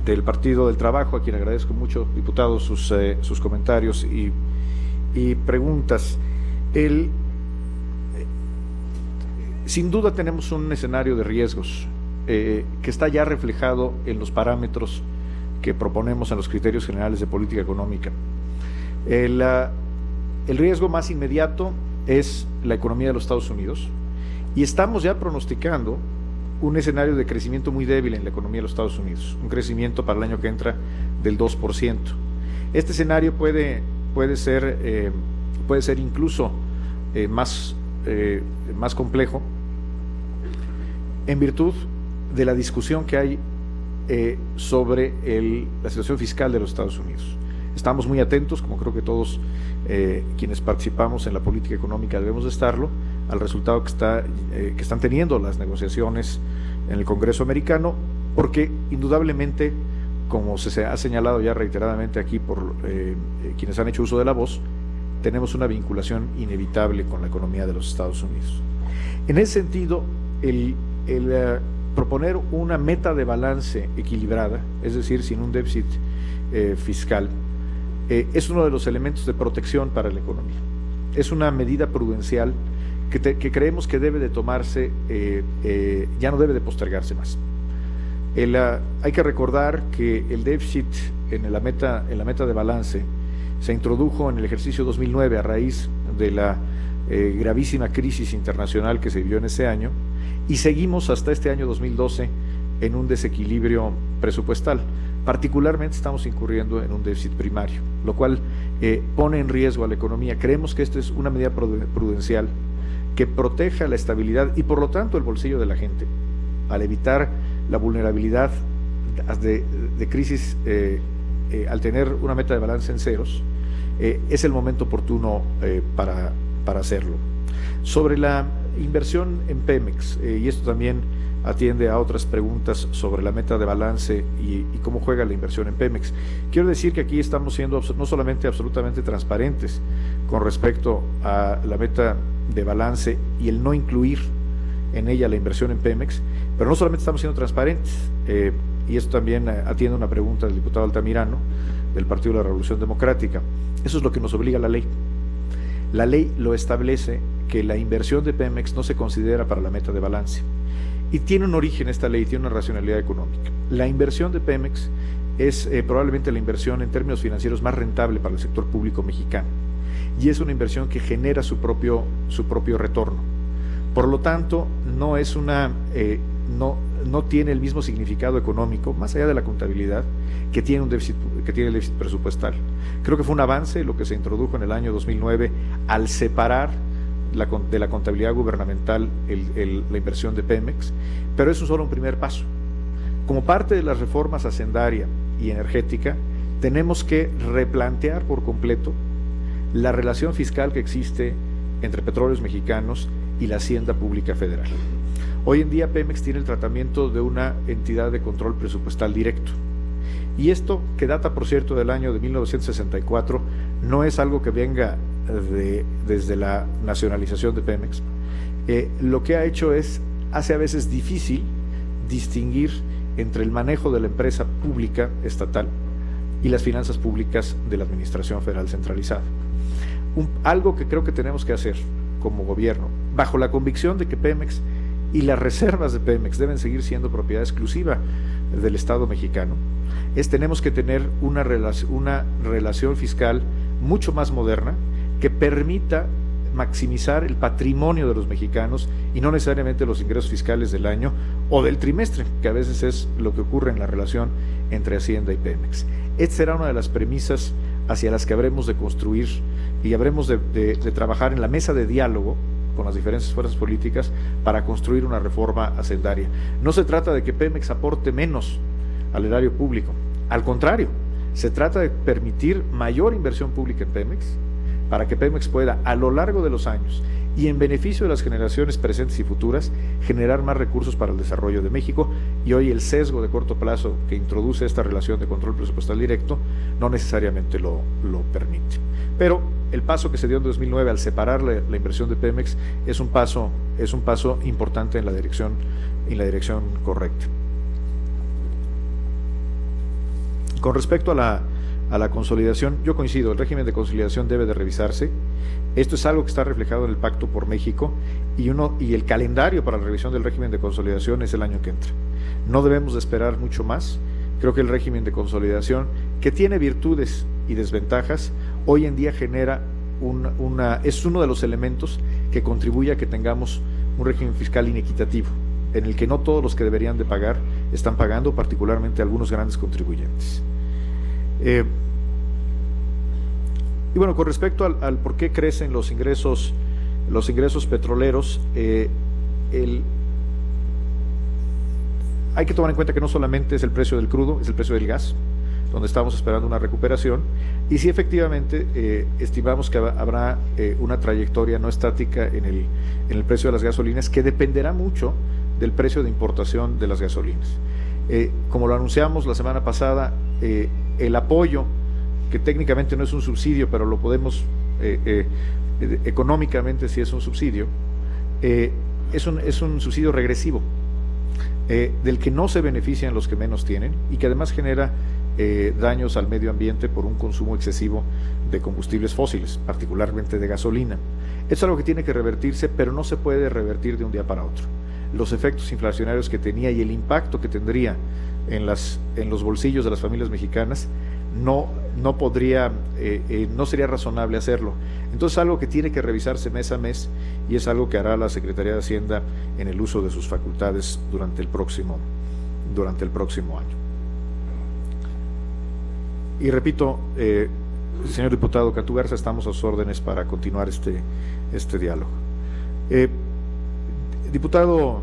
del Partido del Trabajo, a quien agradezco mucho, diputado, sus comentarios y preguntas. Sin duda tenemos un escenario de riesgos que está ya reflejado en los parámetros que proponemos en los criterios generales de política económica. El riesgo más inmediato es la economía de los Estados Unidos y estamos ya pronosticando un escenario de crecimiento muy débil en la economía de los Estados Unidos, un crecimiento para el año que entra del 2%. Este escenario puede ser incluso más complejo en virtud de la discusión que hay sobre la situación fiscal de los Estados Unidos. Estamos muy atentos, como creo que todos quienes participamos en la política económica debemos de estarlo, al resultado que están teniendo las negociaciones en el Congreso americano, porque indudablemente, como se ha señalado ya reiteradamente aquí por quienes han hecho uso de la voz, tenemos una vinculación inevitable con la economía de los Estados Unidos. En ese sentido, proponer una meta de balance equilibrada, es decir, sin un déficit fiscal, es uno de los elementos de protección para la economía. Es una medida prudencial que creemos que debe de tomarse, ya no debe de postergarse más. Hay que recordar que el déficit en la meta de balance se introdujo en el ejercicio 2009 a raíz de la gravísima crisis internacional que se vivió en ese año, y seguimos hasta este año 2012 en un desequilibrio presupuestal. Particularmente estamos incurriendo en un déficit primario, lo cual pone en riesgo a la economía. Creemos que esta es una medida prudencial que proteja la estabilidad y por lo tanto el bolsillo de la gente, al evitar la vulnerabilidad de crisis al tener una meta de balance en ceros. Es el momento oportuno para hacerlo. Sobre la inversión en Pemex, y esto también atiende a otras preguntas sobre la meta de balance y cómo juega la inversión en Pemex. Quiero decir que aquí estamos siendo no solamente absolutamente transparentes con respecto a la meta de balance y el no incluir en ella la inversión en Pemex, pero no solamente estamos siendo transparentes, y esto también atiende a una pregunta del diputado Altamirano del Partido de la Revolución Democrática. Eso es lo que nos obliga la ley. La ley lo establece, que la inversión de Pemex no se considera para la meta de balance. Y tiene un origen esta ley, tiene una racionalidad económica. La inversión de Pemex es probablemente la inversión en términos financieros más rentable para el sector público mexicano. Y es una inversión que genera su propio retorno. Por lo tanto, no tiene el mismo significado económico, más allá de la contabilidad, que tiene el déficit presupuestal. Creo que fue un avance lo que se introdujo en el año 2009 al separar de la contabilidad gubernamental la inversión de Pemex, pero eso es solo un primer paso. Como parte de las reformas hacendaria y energética, tenemos que replantear por completo la relación fiscal que existe entre Petróleos Mexicanos y la Hacienda Pública Federal. Hoy en día Pemex tiene el tratamiento de una entidad de control presupuestal directo. Y esto, que data por cierto del año de 1964, no es algo que venga desde la nacionalización de Pemex. Lo que ha hecho hace a veces difícil distinguir entre el manejo de la empresa pública estatal y las finanzas públicas de la Administración Federal centralizada. Algo que creo que tenemos que hacer como gobierno, bajo la convicción de que Pemex y las reservas de Pemex deben seguir siendo propiedad exclusiva del Estado mexicano, tenemos que tener una relación fiscal mucho más moderna que permita maximizar el patrimonio de los mexicanos y no necesariamente los ingresos fiscales del año o del trimestre, que a veces es lo que ocurre en la relación entre Hacienda y Pemex. Esta será una de las premisas hacia las que habremos de construir y habremos de trabajar en la mesa de diálogo con las diferentes fuerzas políticas para construir una reforma hacendaria. No se trata de que Pemex aporte menos al erario público, al contrario, se trata de permitir mayor inversión pública en Pemex para que Pemex pueda, a lo largo de los años y en beneficio de las generaciones presentes y futuras, generar más recursos para el desarrollo de México. Y hoy el sesgo de corto plazo que introduce esta relación de control presupuestal directo no necesariamente lo permite. Pero el paso que se dio en 2009 al separar la inversión de Pemex es un paso importante en la dirección correcta. Con respecto a la consolidación, yo coincido, el régimen de consolidación debe de revisarse. Esto es algo que está reflejado en el Pacto por México y el calendario para la revisión del régimen de consolidación es el año que entra. No debemos de esperar mucho más. Creo que el régimen de consolidación, que tiene virtudes y desventajas, hoy en día genera es uno de los elementos que contribuye a que tengamos un régimen fiscal inequitativo, en el que no todos los que deberían de pagar están pagando, particularmente algunos grandes contribuyentes. Y bueno, con respecto al por qué crecen los ingresos petroleros, hay que tomar en cuenta que no solamente es el precio del crudo, es el precio del gas, donde estamos esperando una recuperación, y sí efectivamente estimamos que habrá una trayectoria no estática en el precio de las gasolinas, que dependerá mucho del precio de importación de las gasolinas. Como lo anunciamos la semana pasada, el apoyo, que técnicamente no es un subsidio, pero lo podemos, económicamente sí es un subsidio, es un subsidio regresivo, del que no se benefician los que menos tienen y que además genera daños al medio ambiente por un consumo excesivo de combustibles fósiles, particularmente de gasolina. Es algo que tiene que revertirse, pero no se puede revertir de un día para otro. Los efectos inflacionarios que tenía y el impacto que tendría en los bolsillos de las familias mexicanas no sería razonable hacerlo. Entonces es algo que tiene que revisarse mes a mes y es algo que hará la Secretaría de Hacienda en el uso de sus facultades durante el próximo año. Y repito, señor diputado Cantú Garza, estamos a sus órdenes para continuar este diálogo. Diputado